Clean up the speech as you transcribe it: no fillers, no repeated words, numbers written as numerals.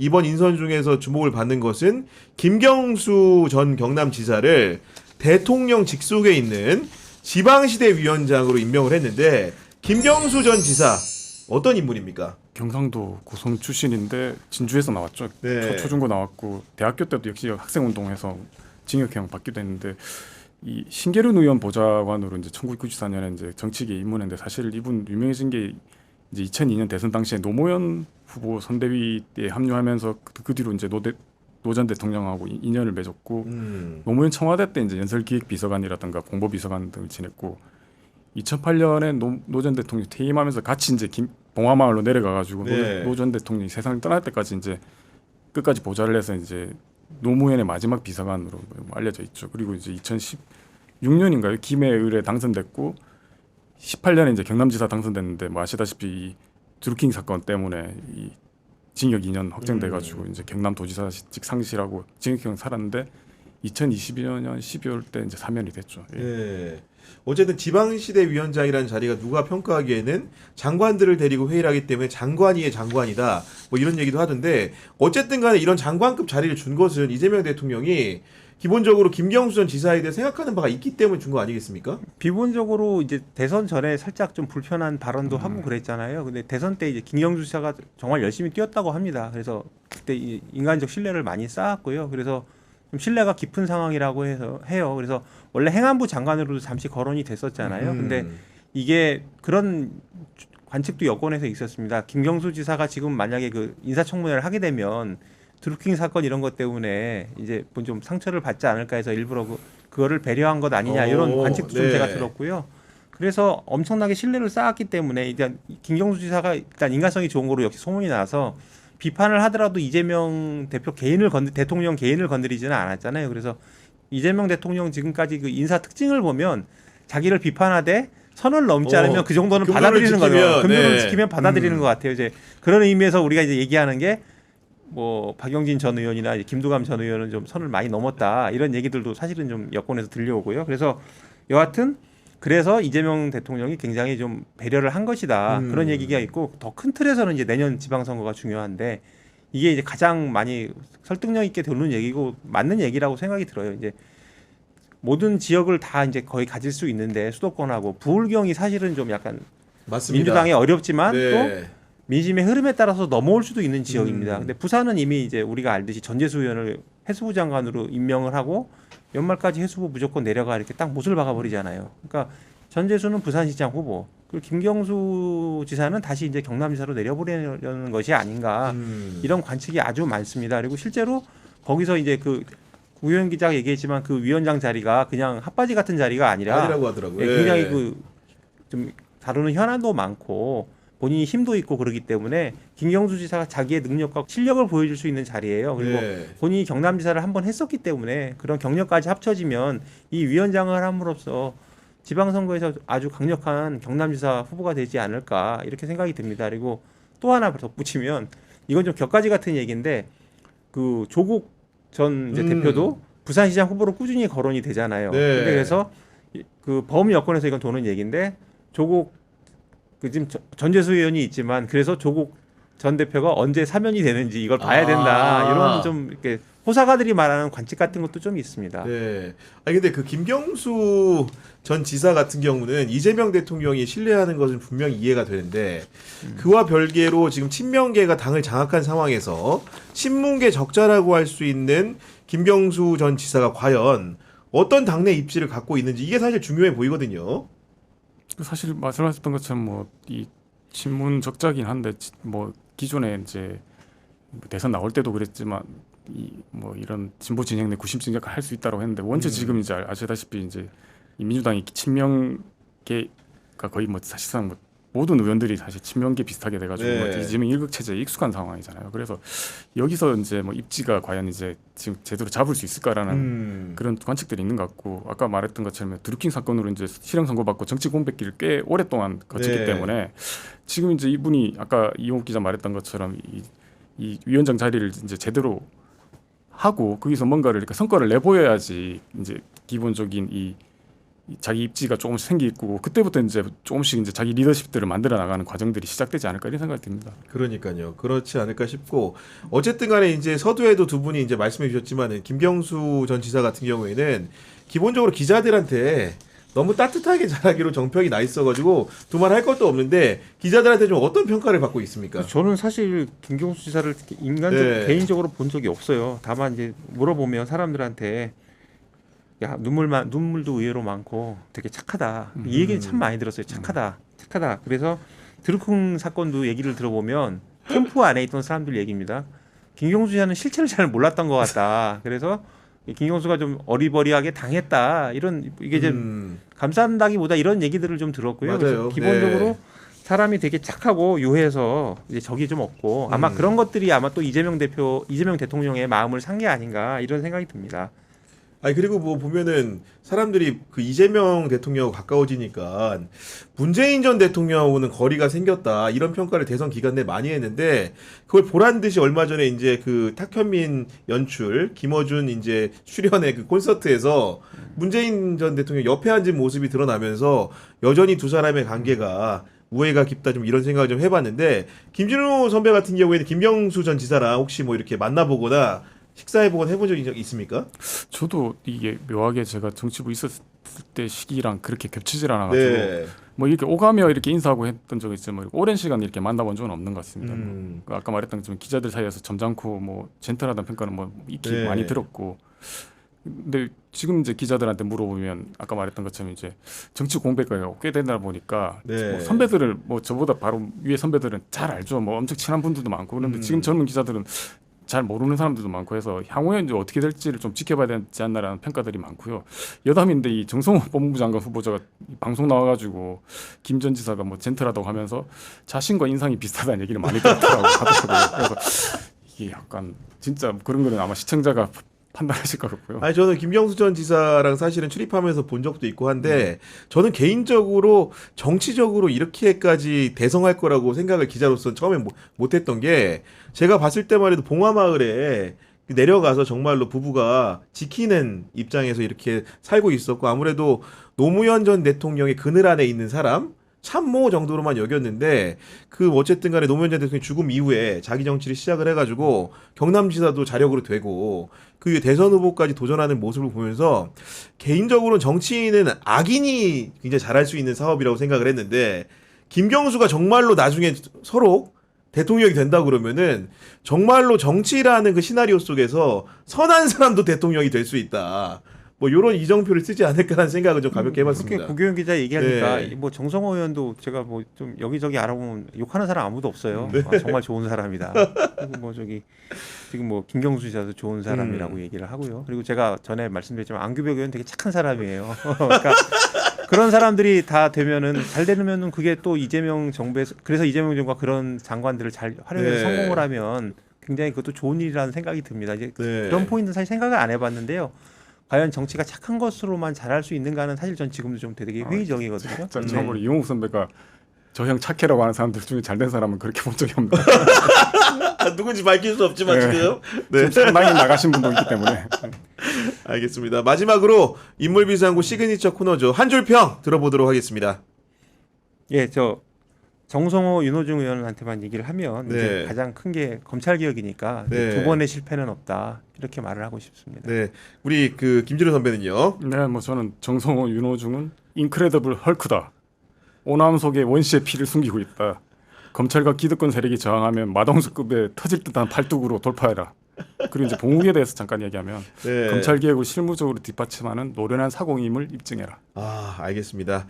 이번 인선 중에서 주목을 받는 것은 김경수 전 경남지사를 대통령 직속에 있는 지방시대 위원장으로 임명을 했는데 김경수 전 지사 어떤 인물입니까? 경상도 고성 출신인데 진주에서 나왔죠. 네. 초중고 나왔고 대학교 때도 역시 학생운동해서 징역형 받기도 했는데 이 신계륜 의원 보좌관으로 이제 1994년에 이제 정치계에 입문했는데 사실 이분 유명해진 게 이제 2002년 대선 당시에 노무현 후보 선대위 때 합류하면서 그 뒤로 이제 노 전 대통령하고 인연을 맺었고 노무현 청와대 때 이제 연설기획비서관이라든가 공보비서관 등을 지냈고 2008년에 노 전 대통령이 퇴임하면서 같이 이제 봉화마을로 내려가가지고 네. 노 전 대통령이 세상을 떠날 때까지 이제 끝까지 보좌를 해서 이제 노무현의 마지막 비서관으로 알려져 있죠. 그리고 이제 2016년인가요? 김해을에 당선됐고 18년에 이제 경남지사 당선됐는데 뭐 아시다시피 이 드루킹 사건 때문에 이 징역 2년 확정돼가지고 이제 경남도지사직 상실하고 징역형 살았는데 2022년 12월 때 이제 사면이 됐죠. 예. 네. 어쨌든 지방시대 위원장이라는 자리가 누가 평가하기에는 장관들을 데리고 회의를 하기 때문에 장관위의 장관이다. 뭐 이런 얘기도 하던데 어쨌든 간에 이런 장관급 자리를 준 것은 이재명 대통령이 기본적으로 김경수 전 지사에 대해 생각하는 바가 있기 때문에 준 거 아니겠습니까? 기본적으로 이제 대선 전에 살짝 좀 불편한 발언도 하고 그랬잖아요. 근데 대선 때 이제 김경수 지사가 정말 열심히 뛰었다고 합니다. 그래서 그때 인간적 신뢰를 많이 쌓았고요. 그래서 좀 신뢰가 깊은 상황이라고 해요. 그래서 원래 행안부 장관으로도 잠시 거론이 됐었잖아요. 근데 이게 그런 관측도 여권에서 있었습니다. 김경수 지사가 지금 만약에 그 인사청문회를 하게 되면 드루킹 사건 이런 것 때문에 이제 좀 상처를 받지 않을까 해서 일부러 그거를 배려한 것 아니냐 이런 관측도 좀 네. 제가 들었고요. 그래서 엄청나게 신뢰를 쌓았기 때문에 일단 김경수 지사가 일단 인간성이 좋은 거로 역시 소문이 나서 비판을 하더라도 이재명 대통령 개인을 건드리지는 않았잖아요. 그래서 이재명 대통령 지금까지 그 인사 특징을 보면 자기를 비판하되 선을 넘지 않으면 그 정도는 금전을 받아들이는 지키면, 거죠. 금전을 네. 지키면 받아들이는 것 같아요. 이제 그런 의미에서 우리가 이제 얘기하는 게 뭐 박영진 전 의원이나 김두관 전 의원은 좀 선을 많이 넘었다 이런 얘기들도 사실은 좀 여권에서 들려오고요. 그래서 여하튼 그래서 이재명 대통령이 굉장히 좀 배려를 한 것이다 그런 얘기가 있고 더 큰 틀에서는 이제 내년 지방선거가 중요한데 이게 이제 가장 많이 설득력 있게 도는 얘기고 맞는 얘기라고 생각이 들어요. 이제 모든 지역을 다 이제 거의 가질 수 있는데 수도권하고 부울경이 사실은 좀 약간 맞습니다. 민주당에 어렵지만 네. 또 민심의 흐름에 따라서 넘어올 수도 있는 지역입니다. 근데 부산은 이미 이제 우리가 알듯이 전재수 의원을 해수부 장관으로 임명을 하고 연말까지 해수부 무조건 내려가 이렇게 딱 못을 박아버리잖아요. 그러니까 전재수는 부산시장 후보, 그리고 김경수 지사는 다시 이제 경남지사로 내려보려는 것이 아닌가 이런 관측이 아주 많습니다. 그리고 실제로 거기서 이제 그 구현 기자가 얘기했지만 그 위원장 자리가 그냥 핫바지 같은 자리가 아니라 아니라고 하더라고요. 예, 굉장히 그 좀 다루는 현안도 많고 본인이 힘도 있고 그러기 때문에 김경수 지사가 자기의 능력과 실력을 보여줄 수 있는 자리예요. 그리고 네. 본인이 경남지사를 한번 했었기 때문에 그런 경력까지 합쳐지면 이 위원장을 함으로써 지방선거에서 아주 강력한 경남지사 후보가 되지 않을까 이렇게 생각이 듭니다. 그리고 또 하나 덧붙이면 이건 좀 격가지 같은 얘기인데 그 조국 전 이제 대표도 부산시장 후보로 꾸준히 거론이 되잖아요. 네. 근데 그래서 그 범 여권에서 이건 도는 얘기인데 조국 그 지금 전재수 의원이 있지만 그래서 조국 전 대표가 언제 사면이 되는지 이걸 봐야 된다. 이런 좀 이렇게 호사가들이 말하는 관측 같은 것도 좀 있습니다. 네. 아니 근데 그 김경수 전 지사 같은 경우는 이재명 대통령이 신뢰하는 것은 분명히 이해가 되는데 그와 별개로 지금 친명계가 당을 장악한 상황에서 친문계 적자라고 할 수 있는 김경수 전 지사가 과연 어떤 당내 입지를 갖고 있는지 이게 사실 중요해 보이거든요. 사실 말씀하셨던 것처럼 뭐 이 친문 적자긴 한데 뭐 기존에 이제 대선 나올 때도 그랬지만 이 뭐 이런 진보 진영 내 구심 진작을 할 수 있다고 했는데 원체 지금 이제 아시다시피 이제 이 민주당이 친명계가 거의 뭐 사실상 뭐 모든 의원들이 사실 친명계 비슷하게 돼가지고 네. 뭐 이재명 일극 체제에 익숙한 상황이잖아요. 그래서 여기서 이제 뭐 입지가 과연 이제 지금 제대로 잡을 수 있을까라는 그런 관측들이 있는 것 같고 아까 말했던 것처럼 드루킹 사건으로 이제 실형 선고받고 정치 공백기를 꽤 오랫동안 거쳤기 네. 때문에 지금 이제 이분이 아까 이용욱 기자 말했던 것처럼 이 위원장 자리를 이제 제대로 하고 거기서 뭔가를 이렇게 성과를 내보여야지 이제 기본적인 이 자기 입지가 조금씩 생기고 그때부터 이제 조금씩 이제 자기 리더십들을 만들어 나가는 과정들이 시작되지 않을까 이런 생각이 듭니다. 그러니까요. 그렇지 않을까 싶고 어쨌든 간에 이제 서두에도 두 분이 이제 말씀해 주셨지만 김경수 전 지사 같은 경우에는 기본적으로 기자들한테 너무 따뜻하게 잘하기로 정평이 나 있어가지고 두말할 것도 없는데 기자들한테 좀 어떤 평가를 받고 있습니까? 저는 사실 김경수 지사를 개인적으로 본 적이 없어요. 다만 이제 물어보면 사람들한테 야 눈물도 의외로 많고 되게 착하다. 이 얘기는 참 많이 들었어요. 착하다. 그래서 드루킹 사건도 얘기를 들어보면 캠프 안에 있던 사람들 얘기입니다. 김경수 지사는 실체를 잘 몰랐던 것 같다. 그래서 김경수가 좀 어리버리하게 당했다. 이런 이게 이제 감싼다기보다 이런 얘기들을 좀 들었고요. 맞아요. 그래서 기본적으로 네. 사람이 되게 착하고 유해서 이제 적이 좀 없고 아마 그런 것들이 아마 또 이재명 대통령의 마음을 산 게 아닌가 이런 생각이 듭니다. 아니 그리고 뭐 보면은 사람들이 그 이재명 대통령하고 가까워지니까 문재인 전 대통령하고는 거리가 생겼다 이런 평가를 대선 기간 내 많이 했는데 그걸 보란 듯이 얼마 전에 이제 그 탁현민 연출 김어준 이제 출연의 그 콘서트에서 문재인 전 대통령 옆에 앉은 모습이 드러나면서 여전히 두 사람의 관계가 우애가 깊다 좀 이런 생각을 좀 해봤는데 김진우 선배 같은 경우에는 김경수 전 지사랑 혹시 뭐 이렇게 만나보거나 식사해보거나 해본 적이 있습니까? 저도 이게 묘하게 제가 정치부 있었을 때 시기랑 그렇게 겹치질 않아가지고 네. 뭐 이렇게 오가며 이렇게 인사하고 했던 적이 있지만 오랜 시간 이렇게 만나본 적은 없는 것 같습니다. 그 아까 말했던 좀 기자들 사이에서 점잖고 뭐 젠틀하다는 평가는 뭐 익히 네. 많이 들었고 근데 지금 이제 기자들한테 물어보면 아까 말했던 것처럼 이제 정치 공백가 꽤 되다 보니까 네. 뭐 선배들을 뭐 저보다 바로 위에 선배들은 잘 알죠. 뭐 엄청 친한 분들도 많고 그런데 지금 젊은 기자들은 잘 모르는 사람들도 많고 해서 향후에 이제 어떻게 될지를 좀 지켜봐야 되지 않나라는 평가들이 많고요. 여담인데 이 정성호 법무부 장관 후보자가 방송 나와가지고 김 전 지사가 뭐 젠틀하다고 하면서 자신과 인상이 비슷하다는 얘기를 많이 들었다고 하더라고요. 그래서 이게 약간 진짜 그런 거는 아마 시청자가 판단하실 것 같고요. 아니 저는 김경수 전 지사랑 사실은 출입하면서 본 적도 있고 한데 저는 개인적으로 정치적으로 이렇게까지 대성할 거라고 생각을 기자로서 처음에 못했던 게 제가 봤을 때만 해도 봉화마을에 내려가서 정말로 부부가 지키는 입장에서 이렇게 살고 있었고 아무래도 노무현 전 대통령의 그늘 안에 있는 사람 참모 정도로만 여겼는데 그 어쨌든 간에 노무현 전 대통령 죽음 이후에 자기 정치를 시작을 해가지고 경남지사도 자력으로 되고 그 대선 후보까지 도전하는 모습을 보면서 개인적으로는 정치인은 악인이 굉장히 잘할 수 있는 사업이라고 생각을 했는데 김경수가 정말로 나중에 서로 대통령이 된다 그러면은 정말로 정치라는 그 시나리오 속에서 선한 사람도 대통령이 될 수 있다. 뭐 이런 이정표를 쓰지 않을까라는 생각을 좀 가볍게 해봤습니다. 그렇게 고교영 기자 얘기하니까 네. 뭐 정성호 의원도 제가 뭐 좀 여기저기 알아보면 욕하는 사람 아무도 없어요. 네. 아, 정말 좋은 사람이다. 그리고 뭐 저기 지금 뭐 김경수 지사도 좋은 사람이라고 얘기를 하고요. 그리고 제가 전에 말씀드렸지만 안규백 의원 되게 착한 사람이에요. 그러니까 그런 사람들이 다 되면은 잘 되면은 그게 또 이재명 정부에서 그래서 이재명 정부가 그런 장관들을 잘 활용해서 네. 성공을 하면 굉장히 그것도 좋은 일이라는 생각이 듭니다. 이제 네. 그런 포인트는 사실 생각을 안 해봤는데요. 과연 정치가 착한 것으로만 잘할 수 있는가는 사실 전 지금도 좀 되게 회의적이거든요. 참고로 이용욱 선배가 저 형 착해라고 하는 사람들 중에 잘된 사람은 그렇게 본 적이 없는데 누군지 밝힐 수 없지만 네. 지금 지금 상당히 나가신 분도 있기 때문에 알겠습니다. 마지막으로 인물비상구 시그니처 코너죠. 한 줄 평 들어보도록 하겠습니다. 예, 저 정성호, 윤호중 의원한테만 얘기를 하면 네. 이제 가장 큰 게 검찰 개혁이니까 네. 두 번의 실패는 없다 이렇게 말을 하고 싶습니다. 네, 우리 그 김진우 선배는요. 네, 뭐 저는 정성호, 윤호중은 인크레더블 헐크다. 오남 속에 원시의 피를 숨기고 있다. 검찰과 기득권 세력이 저항하면 마동석급의 터질 듯한 팔뚝으로 돌파해라. 그리고 이제 봉욱에 대해서 잠깐 얘기하면 네. 검찰 개혁을 실무적으로 뒷받침하는 노련한 사공임을 입증해라. 아, 알겠습니다.